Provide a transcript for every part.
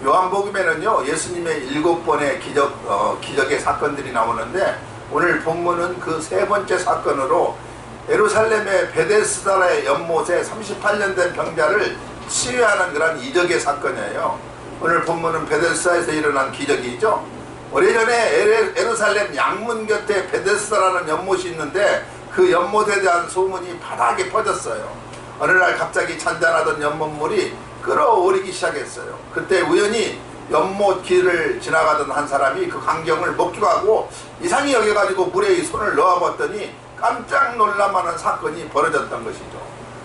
요한복음에는요 예수님의 7번의 기적의 사건들이 나오는데, 오늘 본문은 그 3번째 사건으로 예루살렘의 베데스다의 연못에 38년 된 병자를 치유하는 그런 이적의 사건이에요. 오늘 본문은 베데스다에서 일어난 기적이죠. 오래전에 예루살렘 양문 곁에 베데스다라는 연못이 있는데, 그 연못에 대한 소문이 바닥에 퍼졌어요. 어느 날 갑자기 잔잔하던 연못물이 끓어오르기 시작했어요. 그때 우연히 연못 길을 지나가던 한 사람이 그 광경을 목격하고 이상히 여겨가지고 물에 손을 넣어봤더니 깜짝 놀랄만한 사건이 벌어졌던 것이죠.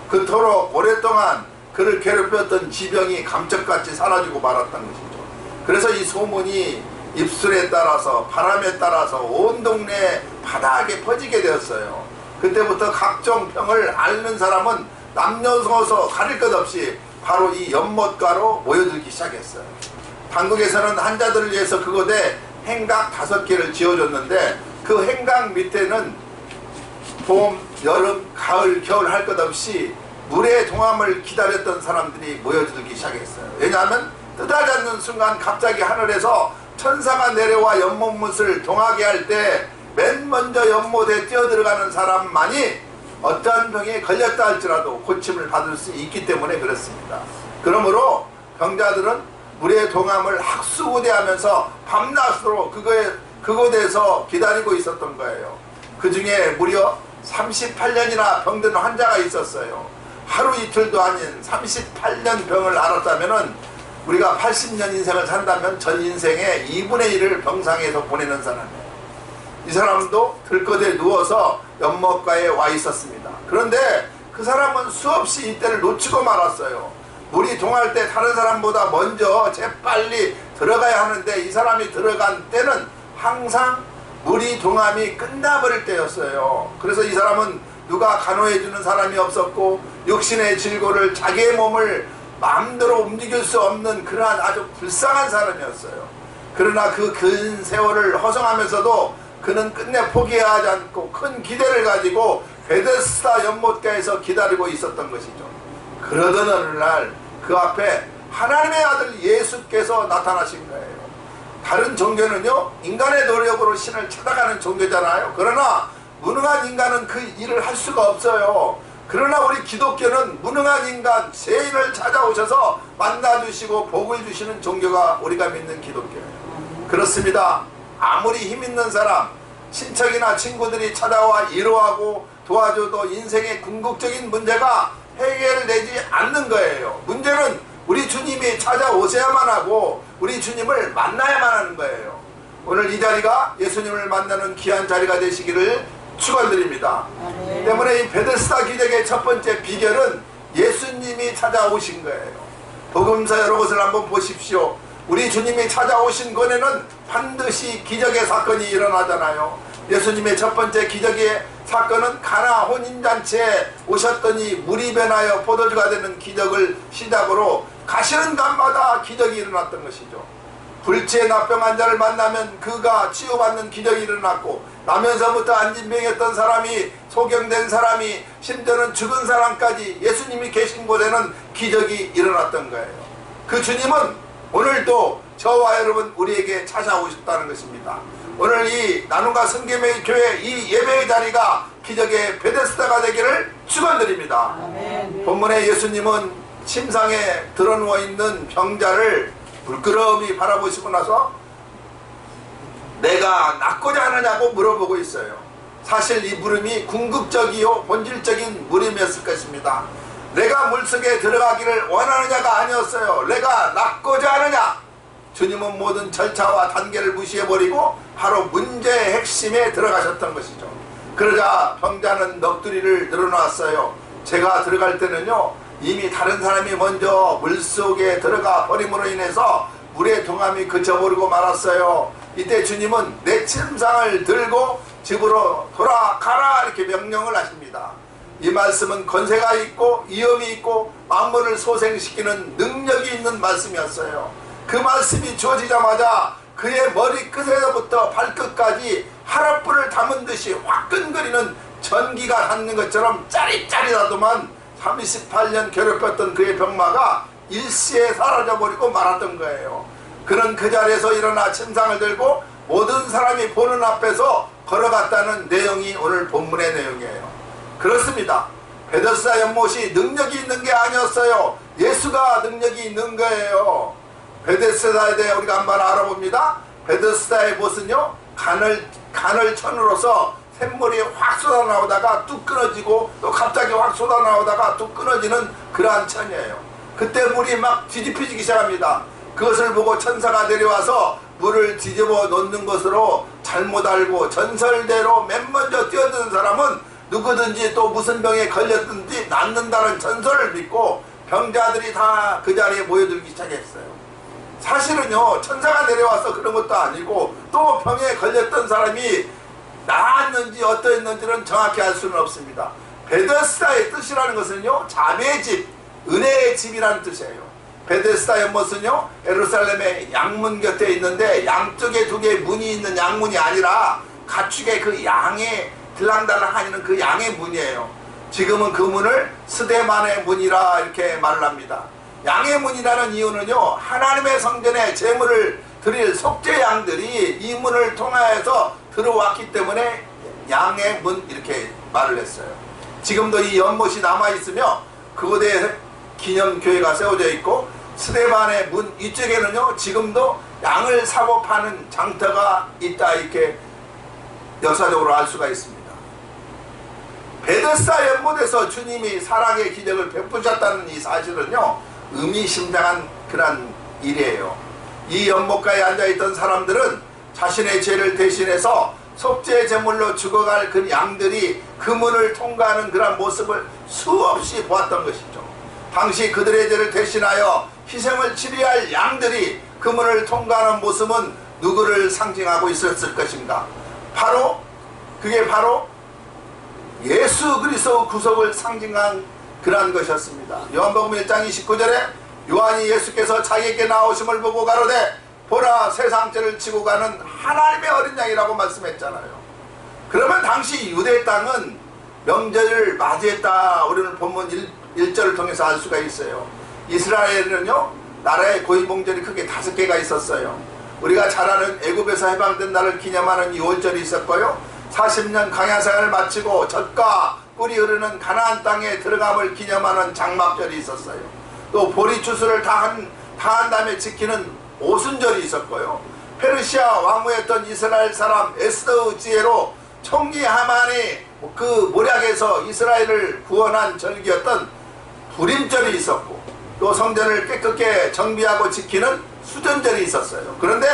그토록 오랫동안 그를 괴롭혔던 지병이 감쪽같이 사라지고 말았던 것이죠. 그래서 이 소문이 입술에 따라서 바람에 따라서 온 동네 바닥에 퍼지게 되었어요. 그때부터 각종 병을 앓는 사람은 남녀노소 가릴 것 없이 바로 이 연못가로 모여들기 시작했어요. 당국에서는 환자들을 위해서 그곳에 행각 5개를 지어줬는데, 그 행각 밑에는 봄, 여름, 가을, 겨울 할 것 없이 물의 동함을 기다렸던 사람들이 모여들기 시작했어요. 왜냐하면 뜻하지 않는 순간 갑자기 하늘에서 천사가 내려와 연못물을 동하게 할 때 맨 먼저 연못에 뛰어들어가는 사람만이 어떠한 병에 걸렸다 할지라도 고침을 받을 수 있기 때문에 그렇습니다. 그러므로 병자들은 물의 동함을 학수고대하면서 밤낮으로 그곳에서 기다리고 있었던 거예요. 그 중에 무려 38년이나 병든 환자가 있었어요. 하루 이틀도 아닌 38년 병을 앓았다면 우리가 80년 인생을 산다면 전 인생의 2분의 1을 병상에서 보내는 사람이에요. 이 사람도 들것에 누워서 연못가에 와 있었습니다. 그런데 그 사람은 수없이 이때를 놓치고 말았어요. 물이 동할 때 다른 사람보다 먼저 재빨리 들어가야 하는데, 이 사람이 들어간 때는 항상 물이 동함이 끝나버릴 때였어요. 그래서 이 사람은 누가 간호해주는 사람이 없었고, 육신의 질고를 자기의 몸을 마음대로 움직일 수 없는 그러한 아주 불쌍한 사람이었어요. 그러나 그 긴 세월을 허송하면서도 그는 끝내 포기하지 않고 큰 기대를 가지고 베데스다 연못가에서 기다리고 있었던 것이죠. 그러던 어느 날 그 앞에 하나님의 아들 예수께서 나타나신 거예요. 다른 종교는요 인간의 노력으로 신을 찾아가는 종교잖아요. 그러나 무능한 인간은 그 일을 할 수가 없어요. 그러나 우리 기독교는 무능한 인간 죄인을 찾아오셔서 만나주시고 복을 주시는 종교가 우리가 믿는 기독교예요. 그렇습니다. 아무리 힘있는 사람, 친척이나 친구들이 찾아와 위로하고 도와줘도 인생의 궁극적인 문제가 해결되지 않는 거예요. 문제는 우리 주님이 찾아오셔야만 하고 우리 주님을 만나야만 하는 거예요. 오늘 이 자리가 예수님을 만나는 귀한 자리가 되시기를 축원드립니다. 때문에 이 베데스다 기적의 첫 번째 비결은 예수님이 찾아오신 거예요. 복음서 여러 곳을 한번 보십시오. 우리 주님이 찾아오신 곳에는 반드시 기적의 사건이 일어나잖아요. 예수님의 첫 번째 기적의 사건은 가나 혼인잔치에 오셨더니 물이 변하여 포도주가 되는 기적을 시작으로 가시는 곳마다 기적이 일어났던 것이죠. 불치의 나병 환자를 만나면 그가 치유받는 기적이 일어났고, 나면서부터 안진병이었던 사람이 소경된 사람이 심지어는 죽은 사람까지 예수님이 계신 곳에는 기적이 일어났던 거예요. 그 주님은 오늘도 저와 여러분 우리에게 찾아오셨다는 것입니다. 오늘 이 나눔과 성김의 교회 이 예배의 자리가 기적의 베데스다가 되기를 축원드립니다. 본문에 예수님은 침상에 드러누워 있는 병자를 물끄러미 바라보시고 나서 내가 낫고자 하느냐고 물어보고 있어요. 사실 이 물음이 궁극적이요 본질적인 물음이었을 것입니다. 내가 물속에 들어가기를 원하느냐가 아니었어요. 내가 낫고자 하느냐. 주님은 모든 절차와 단계를 무시해버리고 바로 문제의 핵심에 들어가셨던 것이죠. 그러자 병자는 넋두리를 늘어놨어요. 제가 들어갈 때는요 이미 다른 사람이 먼저 물속에 들어가 버림으로 인해서 물의 동함이 그쳐버리고 말았어요. 이때 주님은 내 침상을 들고 집으로 돌아가라 이렇게 명령을 하십니다. 이 말씀은 권세가 있고 위엄이 있고 만물을 소생시키는 능력이 있는 말씀이었어요. 그 말씀이 주어지자마자 그의 머리끝에서부터 발끝까지 하랏불을 담은 듯이 화끈거리는 전기가 닿는 것처럼 짜릿짜릿하더만 38년 괴롭혔던 그의 병마가 일시에 사라져버리고 말았던 거예요. 그는 그 자리에서 일어나 침상을 들고 모든 사람이 보는 앞에서 걸어갔다는 내용이 오늘 본문의 내용이에요. 그렇습니다. 베데스다 연못이 능력이 있는 게 아니었어요. 예수가 능력이 있는 거예요. 베데스다에 대해 우리가 한번 알아봅니다. 베데스다의 못은요, 간을 천으로서 샘물이 확 쏟아나오다가 뚝 끊어지고 또 갑자기 확 쏟아나오다가 뚝 끊어지는 그러한 천이에요. 그때 물이 막 뒤집히기 시작합니다. 그것을 보고 천사가 내려와서 물을 뒤집어 놓는 것으로 잘못 알고 전설대로 맨 먼저 뛰어드는 사람은 누구든지 또 무슨 병에 걸렸든지 낫는다는 전설을 믿고 병자들이 다 그 자리에 모여들기 시작했어요. 사실은요, 천사가 내려와서 그런 것도 아니고 또 병에 걸렸던 사람이 나았는지 어떠했는지는 정확히 알 수는 없습니다. 베데스다의 뜻이라는 것은요, 자매의 집, 은혜의 집이라는 뜻이에요. 베데스다 연못은요, 예루살렘의 양문 곁에 있는데 양쪽에 두 개의 문이 있는 양문이 아니라 가축의 그 양의 들랑달랑하는 그 양의 문이에요. 지금은 그 문을 스데반의 문이라 이렇게 말을 합니다. 양의 문이라는 이유는요, 하나님의 성전에 제물을 드릴 속죄 양들이 이 문을 통하여서 들어왔기 때문에 양의 문 이렇게 말을 했어요. 지금도 이 연못이 남아있으며 그곳에 기념교회가 세워져 있고 스데반의 문 이쪽에는요, 지금도 양을 사고 파는 장터가 있다, 이렇게 역사적으로 알 수가 있습니다. 베데스다 연못에서 주님이 사랑의 기적을 베푸셨다는 이 사실은요, 의미심장한 그런 일이에요. 이 연못가에 앉아있던 사람들은 자신의 죄를 대신해서 속죄 제물로 죽어갈 그 양들이 그 문을 통과하는 그런 모습을 수없이 보았던 것이죠. 당시 그들의 죄를 대신하여 희생을 치료할 양들이 그 문을 통과하는 모습은 누구를 상징하고 있었을 것인가? 그게 바로 예수 그리스도 구속을 상징한 그러한 것이었습니다. 요한복음 1장 29절에 요한이 예수께서 자기에게 나오심을 보고 가로되 보라, 세상 죄를 지고 가는 하나님의 어린 양이라고 말씀했잖아요. 그러면 당시 유대 땅은 명절을 맞이했다, 우리는 본문 1절을 통해서 알 수가 있어요. 이스라엘은요, 나라의 고유명절이 크게 5개가 있었어요. 우리가 잘 아는 애굽에서 해방된 날을 기념하는 2월절이 있었고요, 40년 광야생활을 마치고 젖과 꿀이 흐르는 가나안 땅에 들어감을 기념하는 장막절이 있었어요. 또 보리추수를 다 한 다음에 지키는 오순절이 있었고요, 페르시아 왕후였던 이스라엘 사람 에스더의 지혜로 총리 하만이 그 모략에서 이스라엘을 구원한 절기였던 부림절이 있었고, 또 성전을 깨끗게 정비하고 지키는 수전절이 있었어요. 그런데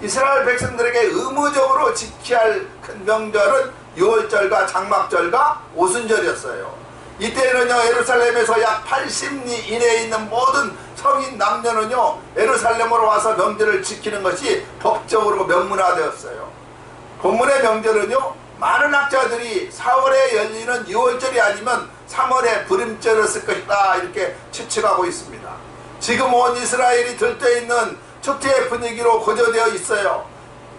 이스라엘 백성들에게 의무적으로 지켜야 할 큰 명절은 유월절과 장막절과 오순절이었어요. 이때는요, 예루살렘에서 약 80리 이내에 있는 모든 성인 남녀는요, 예루살렘으로 와서 명절을 지키는 것이 법적으로 명문화되었어요. 본문의 명절은요, 많은 학자들이 4월에 열리는 6월절이 아니면 3월에 부림절이었을 것이다, 이렇게 추측하고 있습니다. 지금 온 이스라엘이 들떠있는 축제의 분위기로 고조되어 있어요.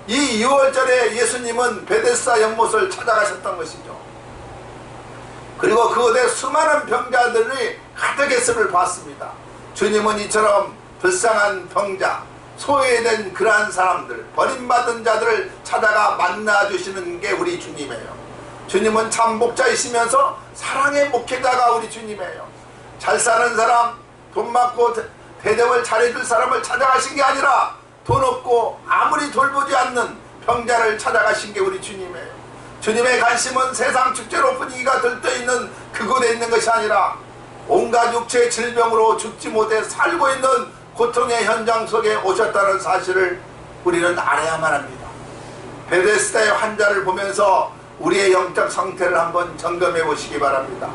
이 6월절에 예수님은 베데스다 연못을 찾아가셨던 것이죠. 그리고 그곳에 수많은 병자들이 가득했음을 봤습니다. 주님은 이처럼 불쌍한 병자, 소외된 그러한 사람들, 버림받은 자들을 찾아가 만나주시는 게 우리 주님이에요. 주님은 참 목자이시면서 사랑의 목회자가 우리 주님이에요. 잘 사는 사람, 돈 많고 대접을 잘해줄 사람을 찾아가신 게 아니라 돈 없고 아무리 돌보지 않는 병자를 찾아가신 게 우리 주님이에요. 주님의 관심은 세상 축제로 분위기가 들떠있는 그곳에 있는 것이 아니라 온갖 육체의 질병으로 죽지 못해 살고 있는 고통의 현장 속에 오셨다는 사실을 우리는 알아야만 합니다. 베데스다의 환자를 보면서 우리의 영적 상태를 한번 점검해 보시기 바랍니다.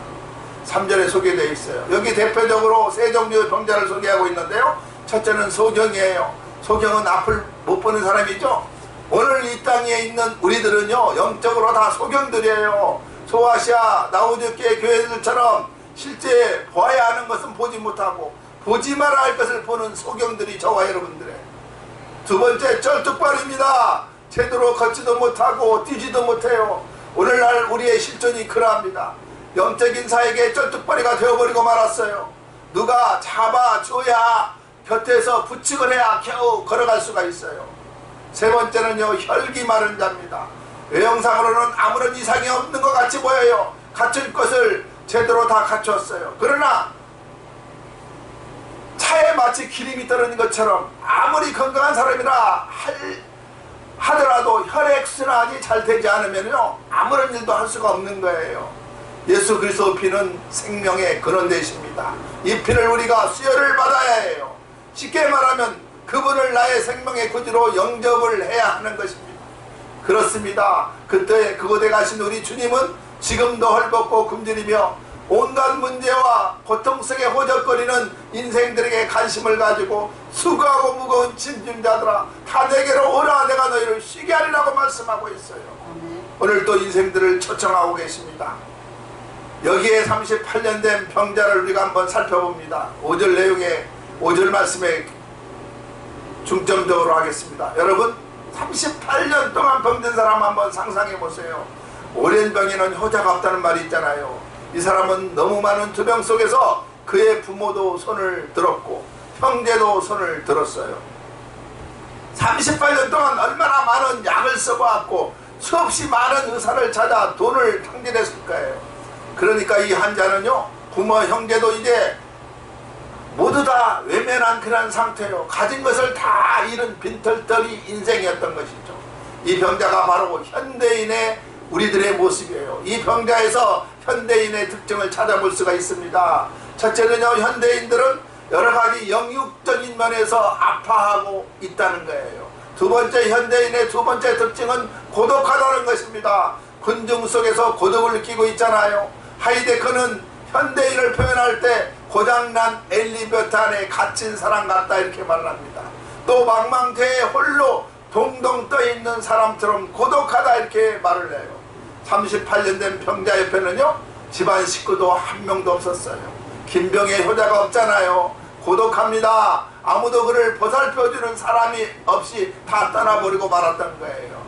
3절에 소개되어 있어요. 여기 대표적으로 세 종류의 병자를 소개하고 있는데요, 첫째는 소경이에요. 소경은 앞을 못 보는 사람이죠. 오늘 이 땅에 있는 우리들은요, 영적으로 다 소경들이에요. 소아시아 라오디게아 교회들처럼 실제 보아야 하는 것은 보지 못하고 보지 말아야 할 것을 보는 소경들이 저와 여러분들의 두 번째, 쩔뚝발입니다. 제대로 걷지도 못하고 뛰지도 못해요. 오늘날 우리의 실존이 그러합니다. 영적인 사에게 쩔뚝발이가 되어버리고 말았어요. 누가 잡아줘야 곁에서 부축을 해야 겨우 걸어갈 수가 있어요. 세 번째는요, 혈기 마른 자입니다. 외형상으로는 아무런 이상이 없는 것 같이 보여요. 갖출 것을 제대로 다 갖췄어요. 그러나 차에 마치 기름이 떨어진 것처럼 아무리 건강한 사람이라 하더라도 혈액순환이 잘 되지 않으면요, 아무런 일도 할 수가 없는 거예요. 예수 그리스도 피는 생명의 근원 되십니다. 이 피를 우리가 수혈을 받아야 해요. 쉽게 말하면 그분을 나의 생명의 구주로 영접을 해야 하는 것입니다. 그렇습니다. 그때 그곳에 가신 우리 주님은 지금도 헐벗고 굶주리며 온갖 문제와 고통 속에 호적거리는 인생들에게 관심을 가지고 수고하고 무거운 짐진자들아 다 내게로 오라, 내가 너희를 쉬게 하리라고 말씀하고 있어요. 오늘 또 인생들을 초청하고 계십니다. 여기에 38년 된 병자를 우리가 한번 살펴봅니다. 5절 내용에 5절 말씀에 중점적으로 하겠습니다. 여러분, 38년 동안 병든 사람 한번 상상해 보세요. 오랜 병에는 효자가 없다는 말이 있잖아요. 이 사람은 너무 많은 투병 속에서 그의 부모도 손을 들었고 형제도 손을 들었어요. 38년 동안 얼마나 많은 약을 써보았고 수없이 많은 의사를 찾아 돈을 탕진했을 거예요. 그러니까 이 환자는요, 부모 형제도 이제 모두 다 외면한 그런 상태요. 가진 것을 다 잃은 빈털터리 인생이었던 것이죠. 이 병자가 바로 현대인의 우리들의 모습이에요. 이 병자에서 현대인의 특징을 찾아볼 수가 있습니다. 첫째는요, 현대인들은 여러가지 영육적인 면에서 아파하고 있다는 거예요. 두 번째, 현대인의 두 번째 특징은 고독하다는 것입니다. 군중 속에서 고독을 느끼고 있잖아요. 하이데커는 현대인을 표현할 때 고장난 엘리베이터 안에 갇힌 사람 같다 이렇게 말합니다. 또 망망대해 홀로 동동 떠있는 사람처럼 고독하다 이렇게 말을 해요. 38년 된 병자 옆에는요, 집안 식구도 한 명도 없었어요. 김병의 효자가 없잖아요. 고독합니다. 아무도 그를 보살펴주는 사람이 없이 다 떠나버리고 말았던 거예요.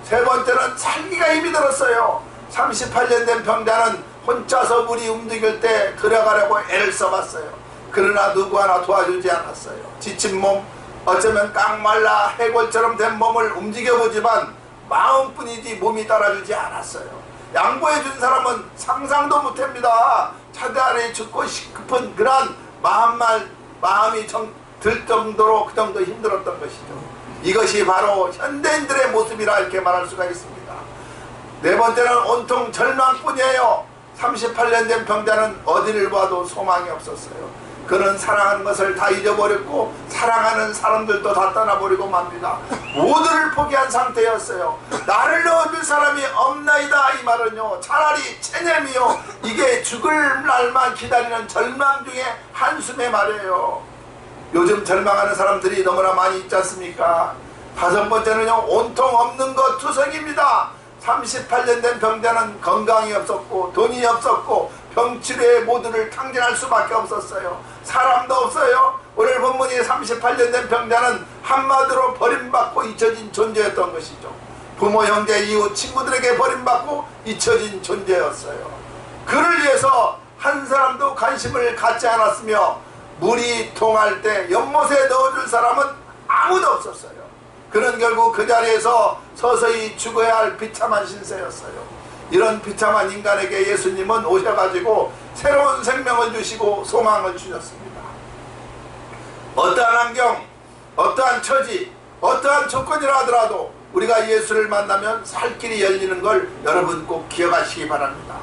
세 번째는 살기가 힘이 들었어요. 38년 된 병자는 혼자서 물이 움직일 때 들어가려고 애를 써봤어요. 그러나 누구 하나 도와주지 않았어요. 지친 몸, 어쩌면 깡말라 해골처럼 된 몸을 움직여보지만 마음뿐이지 몸이 따라주지 않았어요. 양보해준 사람은 상상도 못합니다. 차단에 죽고 싶은 그런 마음이 들 정도로 그 정도 힘들었던 것이죠. 이것이 바로 현대인들의 모습이라 이렇게 말할 수가 있습니다. 네 번째는 온통 절망뿐이에요. 38년 된 병자는 어디를 봐도 소망이 없었어요. 그는 사랑하는 것을 다 잊어버렸고 사랑하는 사람들도 다 떠나버리고 맙니다. 모두를 포기한 상태였어요. 나를 넣어줄 사람이 없나이다. 이 말은요, 차라리 체념이요, 이게 죽을 날만 기다리는 절망 중에 한숨의 말이에요. 요즘 절망하는 사람들이 너무나 많이 있지 않습니까? 다섯 번째는요, 온통 없는 것 투성입니다. 38년 된 병자는 건강이 없었고 돈이 없었고 병치료에 모두를 탕진할 수밖에 없었어요. 사람도 없어요. 오늘 본문이 38년 된 병자는 한마디로 버림받고 잊혀진 존재였던 것이죠. 부모, 형제, 이웃, 친구들에게 버림받고 잊혀진 존재였어요. 그를 위해서 한 사람도 관심을 갖지 않았으며 물이 통할 때 연못에 넣어줄 사람은 아무도 없었어요. 그는 결국 그 자리에서 서서히 죽어야 할 비참한 신세였어요. 이런 비참한 인간에게 예수님은 오셔가지고 새로운 생명을 주시고 소망을 주셨습니다. 어떠한 환경, 어떠한 처지, 어떠한 조건이라 하더라도 우리가 예수를 만나면 살 길이 열리는 걸 여러분 꼭 기억하시기 바랍니다.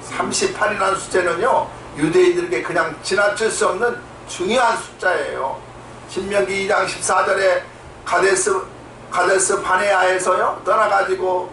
38이라는 숫자는요, 유대인들에게 그냥 지나칠 수 없는 중요한 숫자예요. 신명기 2장 14절에 가데스 바네아에서요 떠나가지고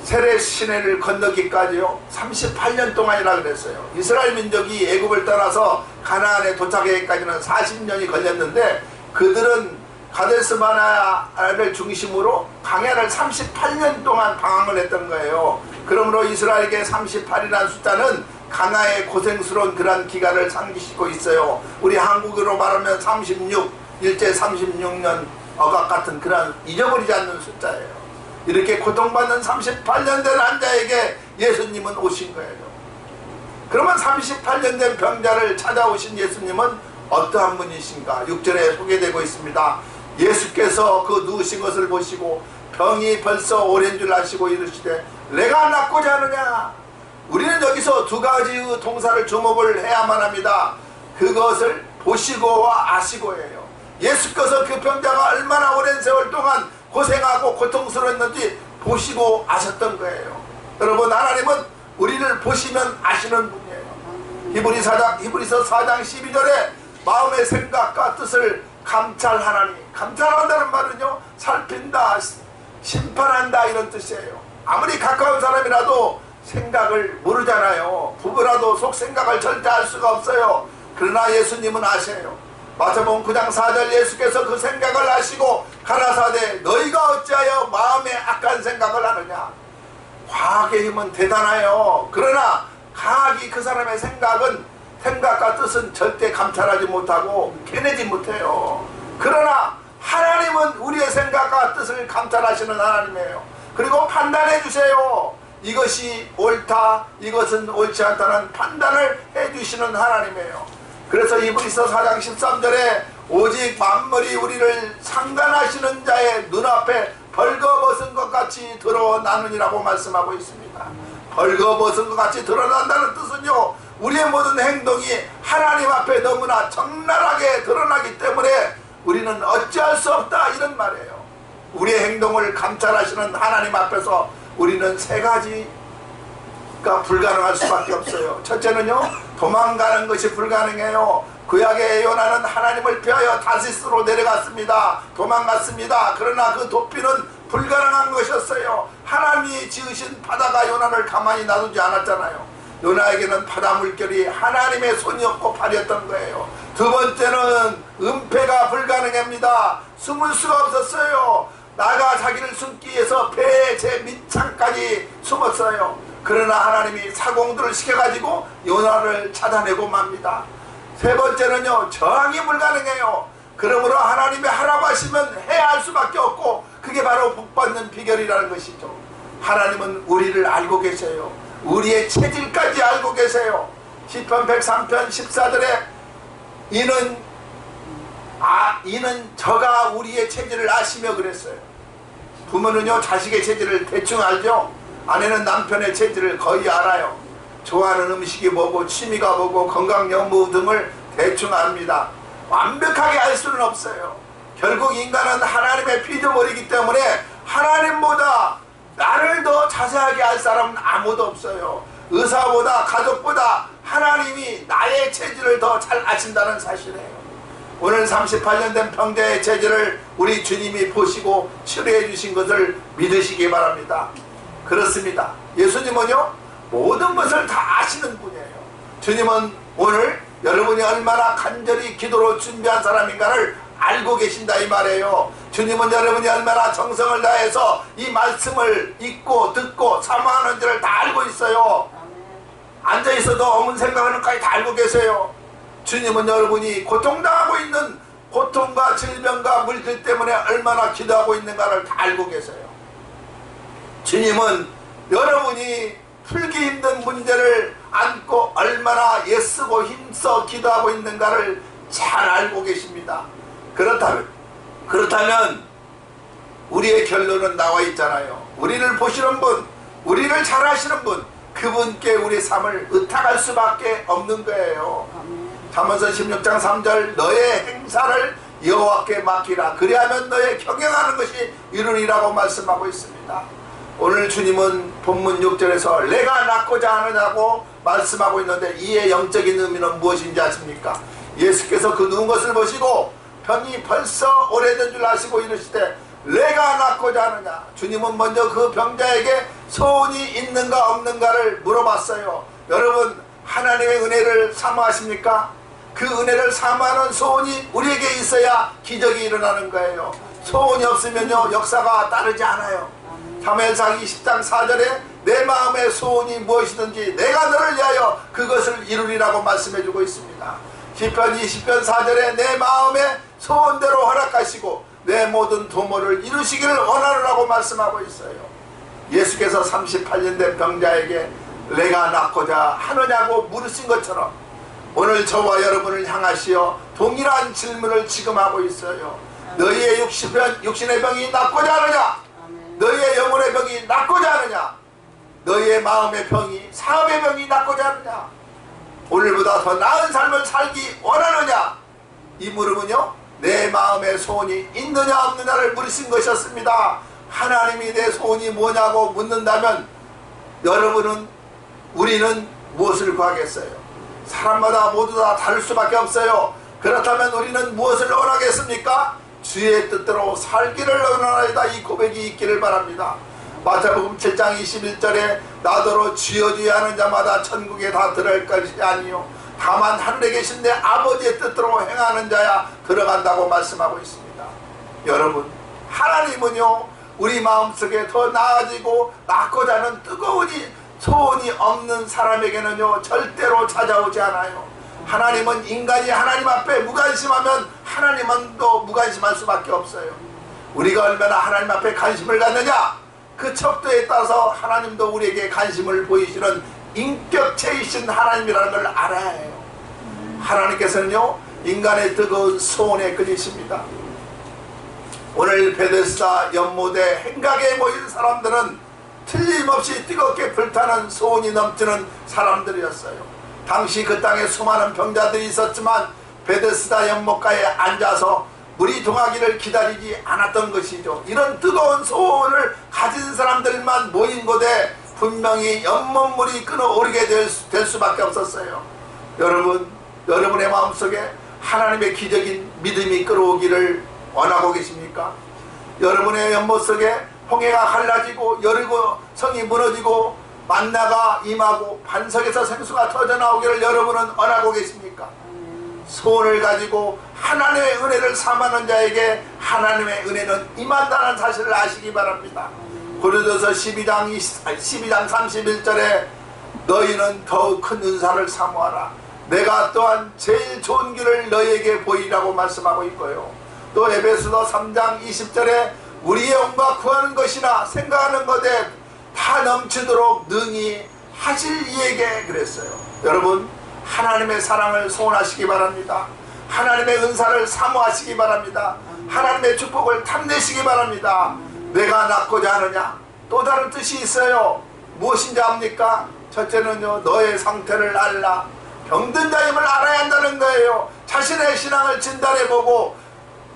세레 시내를 건너기까지요 38년 동안이라 그랬어요. 이스라엘 민족이 애굽을 떠나서 가나안에 도착하기까지는 40년이 걸렸는데 그들은 가데스 바네아를 중심으로 광야를 38년 동안 방황을 했던 거예요. 그러므로 이스라엘에게 38이라는 숫자는 강하의 고생스러운 그런 기간을 상기시키고 있어요. 우리 한국어로 말하면 36, 일제 36년 억압 같은 그런 잊어버리지 않는 숫자예요. 이렇게 고통받는 38년 된 환자에게 예수님은 오신 거예요. 그러면 38년 된 병자를 찾아오신 예수님은 어떠한 분이신가? 6절에 소개되고 있습니다. 예수께서 그 누우신 것을 보시고 병이 벌써 오랜 줄 아시고 이르시되 내가 낫고자 하느냐? 우리는 여기서 두 가지의 동사를 주목을 해야만 합니다. 그것을 보시고와 아시고예요. 예수께서 그 병자가 얼마나 오랜 세월 동안 고생하고 고통스러웠는지 보시고 아셨던 거예요. 여러분, 하나님은 우리를 보시면 아시는 분이에요. 히브리서 4장 12절에 마음의 생각과 뜻을 감찰하나니, 감찰한다는 말은요, 살핀다, 심판한다, 이런 뜻이에요. 아무리 가까운 사람이라도 생각을 모르잖아요. 부부라도 속 생각을 절대 알 수가 없어요. 그러나 예수님은 아셔요. 마태복음 9장 4절, 예수께서 그 생각을 아시고 가라사대 너희가 어찌하여 마음에 악한 생각을 하느냐. 과학의 힘은 대단해요. 그러나 과학이 그 사람의 생각과 뜻은 절대 감찰하지 못하고 캐내지 못해요. 그러나 하나님은 우리의 생각과 뜻을 감찰하시는 하나님이에요. 그리고 판단해 주세요. 이것이 옳다, 이것은 옳지 않다는 판단을 해주시는 하나님이에요. 그래서 히브리서 4장 13절에 오직 만물이 우리를 상관하시는 자의 눈앞에 벌거벗은 것 같이 드러나느니라고 말씀하고 있습니다. 벌거벗은 것 같이 드러난다는 뜻은요, 우리의 모든 행동이 하나님 앞에 너무나 적나라하게 드러나기 때문에 우리는 어찌할 수 없다, 이런 말이에요. 우리의 행동을 감찰하시는 하나님 앞에서 우리는 세 가지가 불가능할 수밖에 없어요. 첫째는요, 도망가는 것이 불가능해요. 구약의 요나는 하나님을 피하여 다시스로 내려갔습니다. 도망갔습니다. 그러나 그 도피는 불가능한 것이었어요. 하나님이 지으신 바다가 요나를 가만히 놔두지 않았잖아요. 요나에게는 바다 물결이 하나님의 손이었고 발이었던 거예요. 두 번째는 은폐가 불가능합니다. 숨을 수가 없었어요. 나가 자기를 숨기 위해서 배의 제 밑창까지 숨었어요. 그러나 하나님이 사공들을 시켜가지고 요나를 찾아내고 맙니다. 세 번째는요, 저항이 불가능해요. 그러므로 하나님이 하라고 하시면 해야 할 수밖에 없고, 그게 바로 복받는 비결이라는 것이죠. 하나님은 우리를 알고 계세요. 우리의 체질까지 알고 계세요. 시편 103편 14절에 이는 저가 우리의 체질을 아시며 그랬어요. 부모는요, 자식의 체질을 대충 알죠. 아내는 남편의 체질을 거의 알아요. 좋아하는 음식이 뭐고 취미가 뭐고 건강 여부 등을 대충 압니다. 완벽하게 알 수는 없어요. 결국 인간은 하나님의 피조물이기 때문에 하나님보다 나를 더 자세하게 알 사람은 아무도 없어요. 의사보다 가족보다 하나님이 나의 체질을 더 잘 아신다는 사실이에요. 오늘 38년 된 병자의 체질을 우리 주님이 보시고 치료해 주신 것을 믿으시기 바랍니다. 그렇습니다. 예수님은요, 모든 것을 다 아시는 분이에요. 주님은 오늘 여러분이 얼마나 간절히 기도로 준비한 사람인가를 알고 계신다, 이 말이에요. 주님은 여러분이 얼마나 정성을 다해서 이 말씀을 읽고 듣고 사모하는지를 다 알고 있어요. 앉아있어도 어문 생각하는 것까지 다 알고 계세요. 주님은 여러분이 고통당하고 있는 고통과 질병과 물질 때문에 얼마나 기도하고 있는가를 다 알고 계세요. 주님은 여러분이 풀기 힘든 문제를 안고 얼마나 애쓰고 힘써 기도하고 있는가를 잘 알고 계십니다. 그렇다면 우리의 결론은 나와 있잖아요. 우리를 보시는 분, 우리를 잘 아시는 분, 그분께 우리 삶을 의탁할 수밖에 없는 거예요. 잠언서 16장 3절, 너의 행사를 여호와께 맡기라. 그리하면 너의 경영하는 것이 이루리라고 말씀하고 있습니다. 오늘 주님은 본문 6절에서 내가 낫고자 하느냐고 말씀하고 있는데, 이의 영적인 의미는 무엇인지 아십니까? 예수께서 그 누운 것을 보시고 병이 벌써 오래된 줄 아시고 이르시되 내가 낫고자 하느냐. 주님은 먼저 그 병자에게 소원이 있는가 없는가를 물어봤어요. 여러분, 하나님의 은혜를 사모하십니까? 그 은혜를 사모하는 소원이 우리에게 있어야 기적이 일어나는 거예요. 소원이 없으면요, 역사가 따르지 않아요. 사무엘상 20장 4절에 내 마음의 소원이 무엇이든지 내가 너를 위하여 그것을 이루리라고 말씀해주고 있습니다. 시편 20편 4절에 내 마음의 소원대로 허락하시고 내 모든 도모를 이루시기를 원하노라고 말씀하고 있어요. 예수께서 38년 된 병자에게 내가 낳고자 하느냐고 물으신 것처럼 오늘 저와 여러분을 향하시어 동일한 질문을 지금 하고 있어요. 너희의 육신의 병이 낫고자 하느냐? 너희의 영혼의 병이 낫고자 하느냐? 너희의 마음의 병이, 사업의 병이 낫고자 하느냐? 오늘보다 더 나은 삶을 살기 원하느냐? 이 물음은요, 내 마음의 소원이 있느냐 없느냐를 물으신 것이었습니다. 하나님이 내 소원이 뭐냐고 묻는다면 여러분은, 우리는 무엇을 구하겠어요? 사람마다 모두 다 다를 수밖에 없어요. 그렇다면 우리는 무엇을 원하겠습니까? 주의 뜻대로 살기를 원하나이다. 이 고백이 있기를 바랍니다. 마태복음 7장 21절에 나더러 주여 주여 하는 자마다 천국에 다 들어갈 것이 아니요 다만 하늘에 계신 내 아버지의 뜻대로 행하는 자야 들어간다고 말씀하고 있습니다. 여러분, 하나님은요, 우리 마음속에 더 나아지고 낳고자 하는 뜨거운 소원이 없는 사람에게는요 절대로 찾아오지 않아요. 하나님은 인간이 하나님 앞에 무관심하면 하나님은 또 무관심할 수밖에 없어요. 우리가 얼마나 하나님 앞에 관심을 갖느냐, 그 척도에 따라서 하나님도 우리에게 관심을 보이시는 인격체이신 하나님이라는 걸 알아야 해요. 하나님께서는요 인간의 뜨거운 소원에 끌리십니다. 오늘 베데스다 연못의 행각에 모인 사람들은 틀림없이 뜨겁게 불타는 소원이 넘치는 사람들이었어요. 당시 그 땅에 수많은 병자들이 있었지만 베데스다 연못가에 앉아서 물이 동하기를 기다리지 않았던 것이죠. 이런 뜨거운 소원을 가진 사람들만 모인 곳에 분명히 연못물이 끓어오르게 될 수밖에 없었어요. 여러분, 여러분의 마음속에 하나님의 기적인 믿음이 끓어오기를 원하고 계십니까? 여러분의 연못 속에 홍해가 갈라지고 여리고 성이 무너지고 만나가 임하고 반석에서 생수가 터져나오기를 여러분은 원하고 계십니까? 소원을 가지고 하나님의 은혜를 삼하는 자에게 하나님의 은혜는 임한다는 사실을 아시기 바랍니다. 고린도서 12장 31절에 너희는 더욱 큰 은사를 사모하라. 내가 또한 제일 좋은 길을 너희에게 보이라고 말씀하고 있고요. 또 에베소서 3장 20절에 우리의 영과 구하는 것이나 생각하는 것에 다 넘치도록 능히 하실 이에게 그랬어요. 여러분, 하나님의 사랑을 소원하시기 바랍니다. 하나님의 은사를 사모하시기 바랍니다. 하나님의 축복을 탐내시기 바랍니다. 내가 낳고자 하느냐? 또 다른 뜻이 있어요. 무엇인지 압니까? 첫째는요, 너의 상태를 알라. 병든 자임을 알아야 한다는 거예요. 자신의 신앙을 진단해보고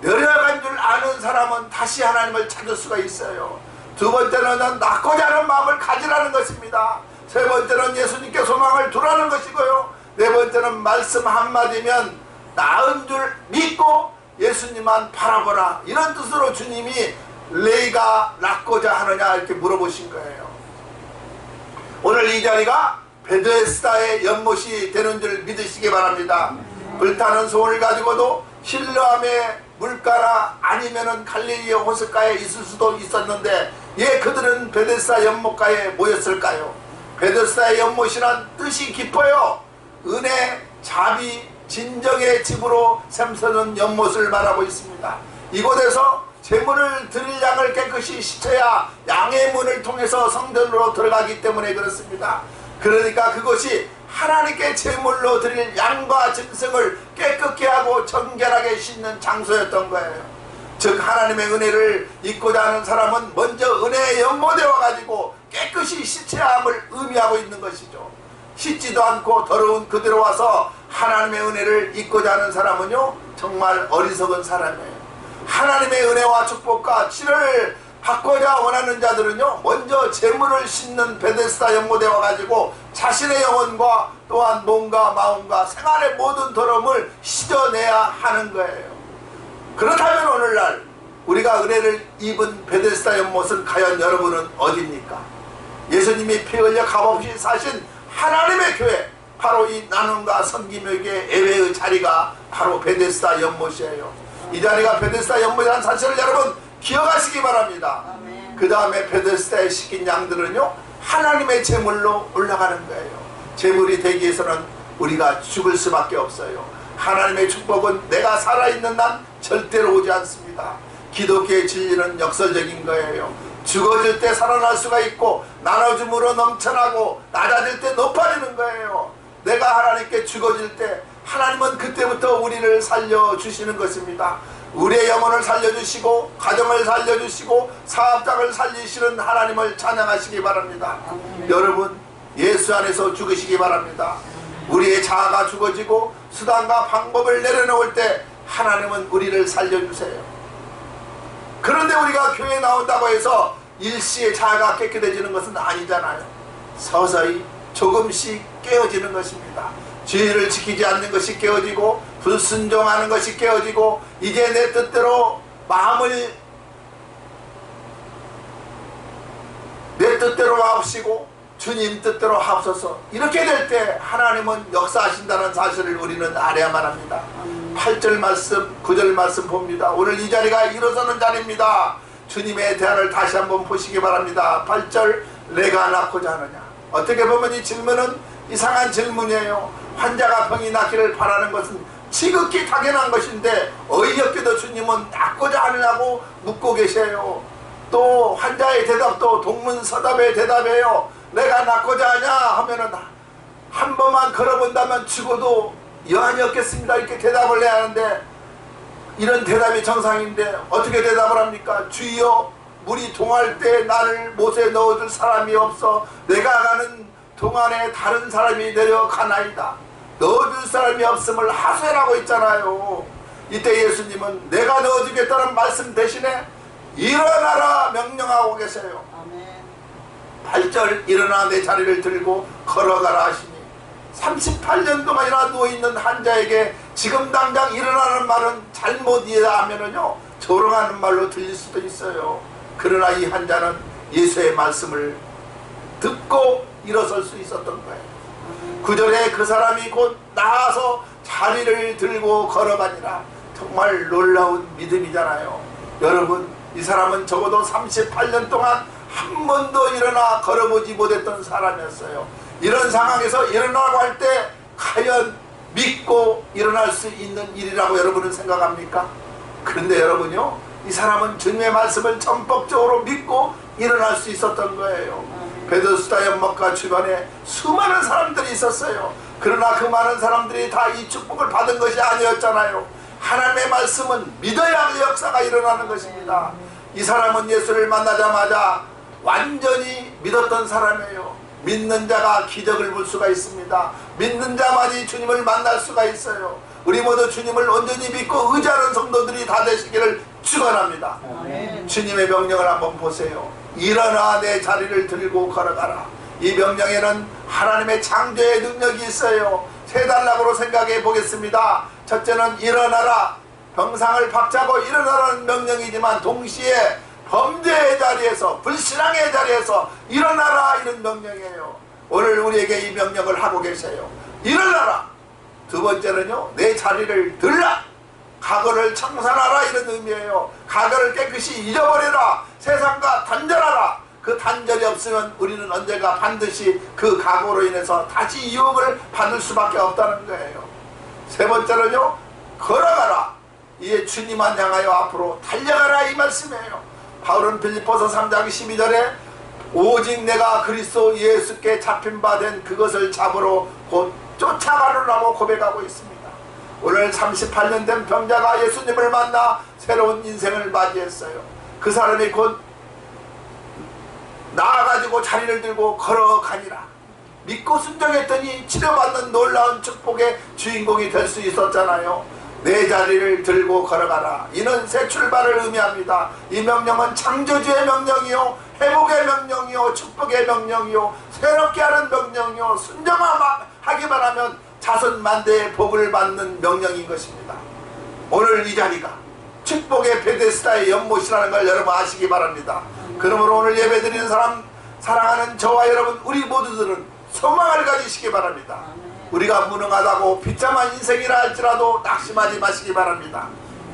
내려간 줄 아는 사람은 다시 하나님을 찾을 수가 있어요. 두 번째는 낳고자 하는 마음을 가지라는 것입니다. 세 번째는 예수님께 소망을 두라는 것이고요. 네 번째는 말씀 한마디면 나은 줄 믿고 예수님만 바라보라. 이런 뜻으로 주님이 너희가 낳고자 하느냐 이렇게 물어보신 거예요. 오늘 이 자리가 베데스다의 연못이 되는 줄 믿으시기 바랍니다. 불타는 소원을 가지고도 실로암의 물가나 아니면은 갈릴리의 호숫가에 있을 수도 있었는데 왜 그들은 베데스다 연못가에 모였을까요? 베데스다의 연못이란 뜻이 깊어요. 은혜, 자비, 진정의 집으로 샘서는 연못을 말하고 있습니다. 이곳에서 제물을 드릴 양을 깨끗이 씻어야 양의 문을 통해서 성전으로 들어가기 때문에 그렇습니다. 그러니까 그것이 하나님께 제물로 드릴 양과 짐승을 깨끗게 하고 정결하게 씻는 장소였던 거예요. 즉 하나님의 은혜를 잊고자 하는 사람은 먼저 은혜의 연못에 와가지고 깨끗이 씻어야 함을 의미하고 있는 것이죠. 씻지도 않고 더러운 그대로 와서 하나님의 은혜를 잊고자 하는 사람은요 정말 어리석은 사람이에요. 하나님의 은혜와 축복과 치를 받고자 원하는 자들은요 먼저 재물을 씻는 베데스다 연못에 와가지고 자신의 영혼과 또한 몸과 마음과 생활의 모든 더러움을 씻어내야 하는 거예요. 그렇다면 오늘날 우리가 은혜를 입은 베데스다 연못은 과연 여러분은 어디입니까? 예수님이 피 흘려 값없이 사신 하나님의 교회, 바로 이 나눔과 섬김에게 예배의 자리가 바로 베데스다 연못이에요. 이 자리가 베데스다 연못이라는 사실을 여러분 기억하시기 바랍니다. 그 다음에 베데스다에 씻긴 양들은요 하나님의 제물로 올라가는 거예요. 제물이 되기 위해서는 우리가 죽을 수밖에 없어요. 하나님의 축복은 내가 살아있는 난 절대로 오지 않습니다. 기독교의 진리는 역설적인 거예요. 죽어질 때 살아날 수가 있고 나눠줌으로 넘쳐나고 낮아질 때 높아지는 거예요. 내가 하나님께 죽어질 때 하나님은 그때부터 우리를 살려주시는 것입니다. 우리의 영혼을 살려주시고 가정을 살려주시고 사업장을 살리시는 하나님을 찬양하시기 바랍니다. 여러분, 예수 안에서 죽으시기 바랍니다. 우리의 자아가 죽어지고 수단과 방법을 내려놓을 때 하나님은 우리를 살려주세요. 그런데 우리가 교회에 나온다고 해서 일시에 자아가 깨끗해지는 것은 아니잖아요. 서서히 조금씩 깨어지는 것입니다. 주의를 지키지 않는 것이 깨어지고 불순종하는 것이 깨어지고 이제 내 뜻대로 마음을 내 뜻대로 하옵시고 주님 뜻대로 하옵소서. 이렇게 될 때 하나님은 역사하신다는 사실을 우리는 알아야만 합니다. 8절 말씀 9절 말씀 봅니다. 오늘 이 자리가 일어서는 자리입니다. 주님의 대안을 다시 한번 보시기 바랍니다. 8절 내가 낳고자 하느냐. 어떻게 보면 이 질문은 이상한 질문이에요. 환자가 병이 낫기를 바라는 것은 지극히 당연한 것인데 어이없게도 주님은 낳고자 하느냐고 묻고 계세요. 또 환자의 대답도 동문서답의 대답이에요. 내가 낳고자 하냐 하면은 한 번만 걸어본다면 죽어도 여한이 없겠습니다 이렇게 대답을 해야 하는데, 이런 대답이 정상인데 어떻게 대답을 합니까? 주여, 물이 동할 때 나를 못에 넣어줄 사람이 없어 내가 가는 동안에 다른 사람이 내려가나이다. 넣어줄 사람이 없음을 하소연하고 있잖아요. 이때 예수님은 내가 넣어주겠다는 말씀 대신에 일어나라 명령하고 계세요. 8절 일어나 내 자리를 들고 걸어가라 하시니, 38년 동안이나 누워있는 환자에게 지금 당장 일어나는 말은 잘못 이해하면은요 조롱하는 말로 들릴 수도 있어요. 그러나 이 환자는 예수의 말씀을 듣고 일어설 수 있었던 거예요. 9절에 그 사람이 곧 나아서 자리를 들고 걸어가니라. 정말 놀라운 믿음이잖아요. 여러분, 이 사람은 적어도 38년 동안 한 번도 일어나 걸어보지 못했던 사람이었어요. 이런 상황에서 일어나고 할 때 과연 믿고 일어날 수 있는 일이라고 여러분은 생각합니까? 그런데 여러분요, 이 사람은 주님의 말씀을 전폭적으로 믿고 일어날 수 있었던 거예요. 베데스다 연못가 주변에 수많은 사람들이 있었어요. 그러나 그 많은 사람들이 다 이 축복을 받은 것이 아니었잖아요. 하나님의 말씀은 믿어야 그 역사가 일어나는 것입니다. 이 사람은 예수를 만나자마자 완전히 믿었던 사람이에요. 믿는 자가 기적을 볼 수가 있습니다. 믿는 자만이 주님을 만날 수가 있어요. 우리 모두 주님을 온전히 믿고 의지하는 성도들이 다 되시기를 축원합니다. 주님의 명령을 한번 보세요. 일어나 내 자리를 들고 걸어가라. 이 명령에는 하나님의 창조의 능력이 있어요. 세 단락으로 생각해 보겠습니다. 첫째는 일어나라, 병상을 박차고 일어나라는 명령이지만 동시에 범죄의 자리에서, 불신앙의 자리에서 일어나라, 이런 명령이에요. 오늘 우리에게 이 명령을 하고 계세요. 일어나라. 두 번째는요, 내 자리를 들라, 과거를 청산하라, 이런 의미예요. 과거를 깨끗이 잊어버려라, 세상과 단절하라. 그 단절이 없으면 우리는 언젠가 반드시 그 과거로 인해서 다시 유혹을 받을 수밖에 없다는 거예요. 세 번째는요, 걸어가라. 이에 주님만 향하여 앞으로 달려가라, 이 말씀이에요. 바울은 빌립보서 3장 12절에 오직 내가 그리스도 예수께 잡힌 바 된 그것을 잡으러 곧 쫓아가느라고 고백하고 있습니다. 오늘 38년 된 병자가 예수님을 만나 새로운 인생을 맞이했어요. 그 사람이 곧 나아가지고 자리를 들고 걸어가니라. 믿고 순종했더니 치료받는 놀라운 축복의 주인공이 될 수 있었잖아요. 내 자리를 들고 걸어가라. 이는 새 출발을 의미합니다. 이 명령은 창조주의 명령이요, 회복의 명령이요, 축복의 명령이요, 새롭게 하는 명령이요, 순종하기만 하면 자손 만대의 복을 받는 명령인 것입니다. 오늘 이 자리가 축복의 베데스다의 연못이라는 걸 여러분 아시기 바랍니다. 그러므로 오늘 예배드리는 사람, 사랑하는 저와 여러분, 우리 모두들은 소망을 가지시기 바랍니다. 우리가 무능하다고 비참한 인생이라 할지라도 낙심하지 마시기 바랍니다.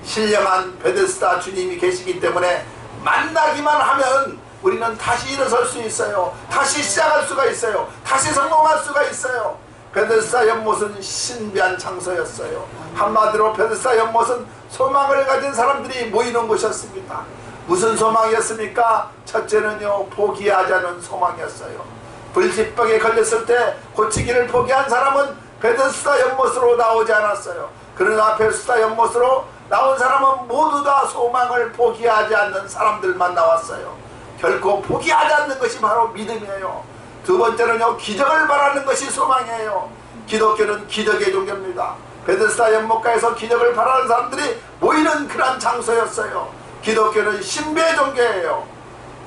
신령한 베데스다 주님이 계시기 때문에 만나기만 하면 우리는 다시 일어설 수 있어요. 다시 시작할 수가 있어요. 다시 성공할 수가 있어요. 베데스다 연못은 신비한 장소였어요. 한마디로 베데스다 연못은 소망을 가진 사람들이 모이는 곳이었습니다. 무슨 소망이었습니까? 첫째는요, 포기하지 않은 소망이었어요. 불치병에 걸렸을 때 고치기를 포기한 사람은 베데스다 연못으로 나오지 않았어요. 그러나 베데스다 연못으로 나온 사람은 모두 다 소망을 포기하지 않는 사람들만 나왔어요. 결코 포기하지 않는 것이 바로 믿음이에요. 두 번째는요, 기적을 바라는 것이 소망이에요. 기독교는 기적의 종교입니다. 베데스다 연못가에서 기적을 바라는 사람들이 모이는 그런 장소였어요. 기독교는 신비의 종교예요.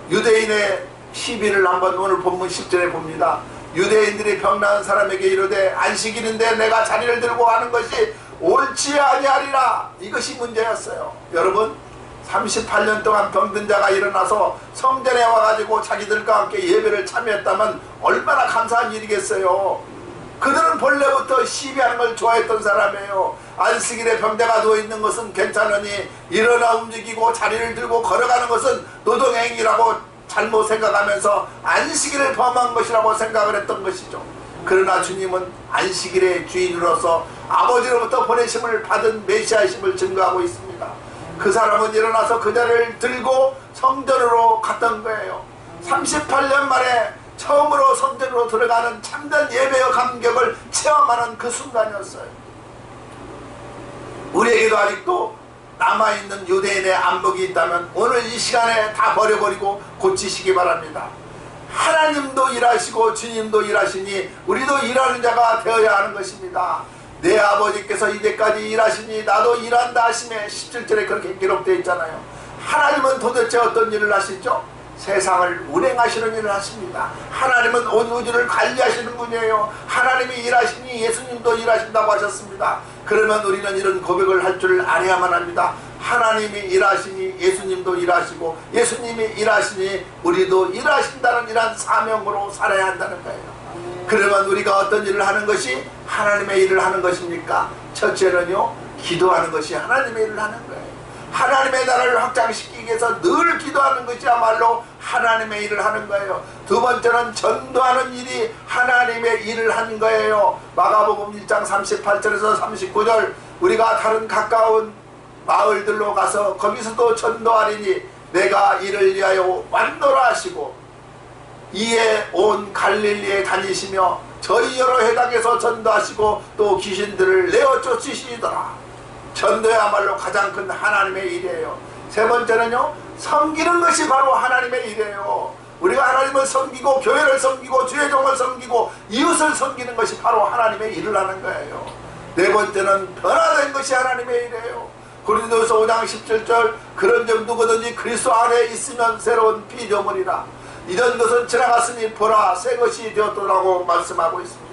유대인의 시비를 한번 오늘 본문 10절에 봅니다. 유대인들이 병나은 사람에게 이르되 안식일인데 내가 자리를 들고 하는 것이 옳지 아니하리라. 이것이 문제였어요. 여러분, 38년 동안 병든 자가 일어나서 성전에 와가지고 자기들과 함께 예배를 참여했다면 얼마나 감사한 일이겠어요. 그들은 본래부터 시비하는 걸 좋아했던 사람이에요. 안식일에 병자가 누워있는 것은 괜찮으니 일어나 움직이고 자리를 들고 걸어가는 것은 노동행위라고 잘못 생각하면서 안식일을 범한 것이라고 생각을 했던 것이죠. 그러나 주님은 안식일의 주인으로서 아버지로부터 보내심을 받은 메시아이심을 증거하고 있습니다. 그 사람은 일어나서 그 자리를 들고 성전으로 갔던 거예요. 38년 만에 처음으로 성전으로 들어가는 참된 예배의 감격을 체험하는 그 순간이었어요. 우리에게도 아직도 남아있는 유대인의 안목이 있다면 오늘 이 시간에 다 버려버리고 고치시기 바랍니다. 하나님도 일하시고 주님도 일하시니 우리도 일하는 자가 되어야 하는 것입니다. 내 아버지께서 이제까지 일하시니 나도 일한다 하심에 17절에 그렇게 기록되어 있잖아요. 하나님은 도대체 어떤 일을 하시죠? 세상을 운행하시는 일을 하십니다. 하나님은 온 우주를 관리하시는 분이에요. 하나님이 일하시니 예수님도 일하신다고 하셨습니다. 그러면 우리는 이런 고백을 할 줄 알아야만 합니다. 하나님이 일하시니 예수님도 일하시고 예수님이 일하시니 우리도 일하신다는 이런 사명으로 살아야 한다는 거예요. 그러면 우리가 어떤 일을 하는 것이 하나님의 일을 하는 것입니까? 첫째는요, 기도하는 것이 하나님의 일을 하는 거예요. 하나님의 나라를 확장시키기 위해서 늘 기도하는 것이야말로 하나님의 일을 하는 거예요. 두 번째는 전도하는 일이 하나님의 일을 하는 거예요. 마가복음 1장 38절에서 39절, 우리가 다른 가까운 마을들로 가서 거기서도 전도하리니 내가 이를 위하여 왔노라 하시고 이에 온 갈릴리에 다니시며 저희 여러 회당에서 전도하시고 또 귀신들을 내어 쫓으시더라. 전도야말로 가장 큰 하나님의 일이에요. 세 번째는요, 섬기는 것이 바로 하나님의 일이에요. 우리가 하나님을 섬기고 교회를 섬기고 주의 종을 섬기고 이웃을 섬기는 것이 바로 하나님의 일을 하는 거예요. 네 번째는 변화된 것이 하나님의 일이에요. 고린도후서 5장 17절, 그런즉 누구든지 그리스도 안에 있으면 새로운 피조물이라. 이런 것은 지나갔으니 보라 새 것이 되었더라고 말씀하고 있습니다.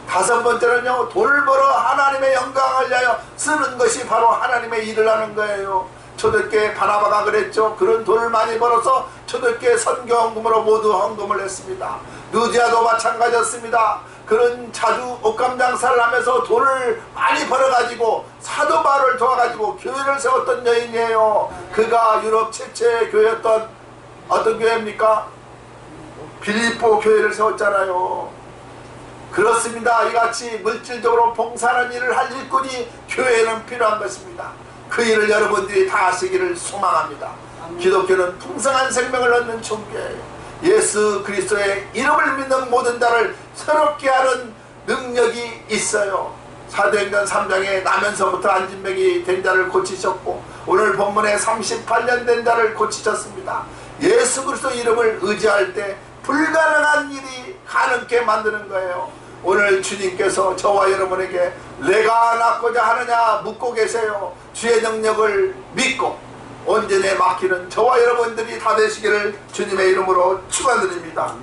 다섯 번째는요, 돈을 벌어 하나님의 영광을 위하여 쓰는 것이 바로 하나님의 일을 하는 거예요. 초대교회 바나바가 그랬죠. 그런 돈을 많이 벌어서 초대교회 선교헌금으로 모두 헌금을 했습니다. 누디아도 마찬가지였습니다. 그런 자주 옷감 장사를 하면서 돈을 많이 벌어가지고 사도 바울을 도와가지고 교회를 세웠던 여인이에요. 그가 유럽 최초의 교회였던 어떤 교회입니까? 빌립보 교회를 세웠잖아요. 그렇습니다. 이같이 물질적으로 봉사하는 일을 할 일꾼이 교회에는 필요한 것입니다. 그 일을 여러분들이 다 하시기를 소망합니다. 기독교는 풍성한 생명을 얻는 종교예요. 예수 그리스도의 이름을 믿는 모든 자를 새롭게 하는 능력이 있어요. 사도행전 3장에 나면서부터 안진병이 된 자를 고치셨고 오늘 본문에 38년 된 자를 고치셨습니다. 예수 그리스도 이름을 의지할 때 불가능한 일이 가능케 만드는 거예요. 오늘 주님께서 저와 여러분에게 내가 낫고자 하느냐 묻고 계세요. 주의 능력을 믿고 온전히 맡기는 저와 여러분들이 다 되시기를 주님의 이름으로 축원드립니다.